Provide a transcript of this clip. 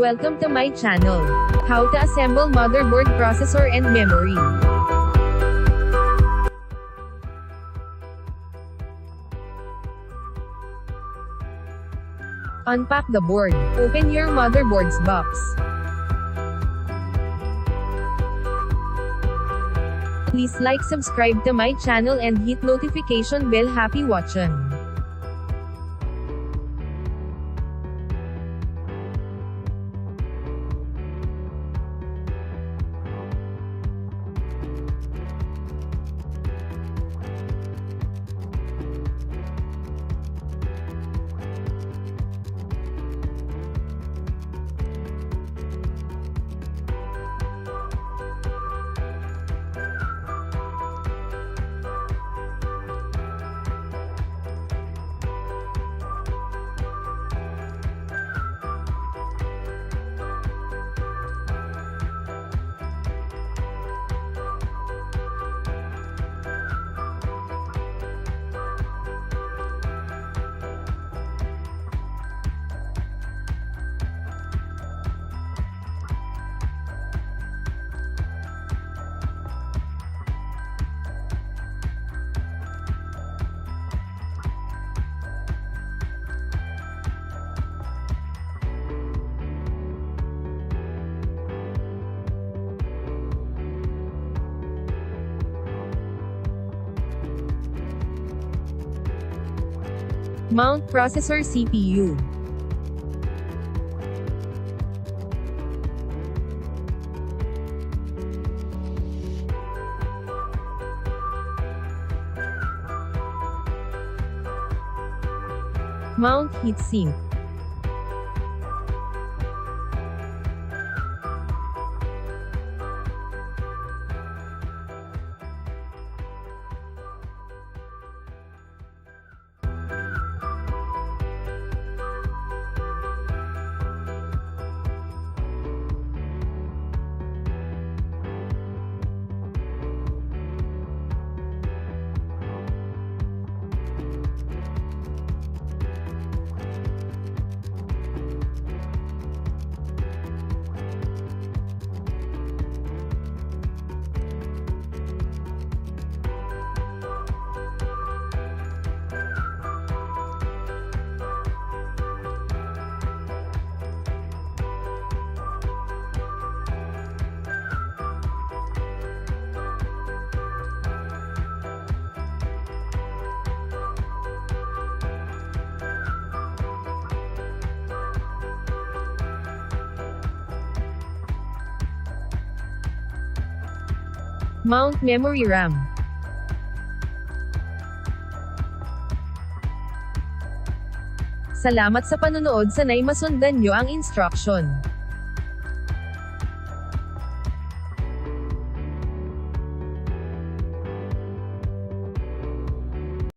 Welcome to my channel. How to assemble motherboard, processor and memory. Unpack the board. Open your motherboard's box. Please like, subscribe to my channel and hit notification bell. Happy watching. Mount processor CPU. Mount heatsink. Mount memory RAM. Salamat sa panonood. Sana'y masundan nyo ang instruction.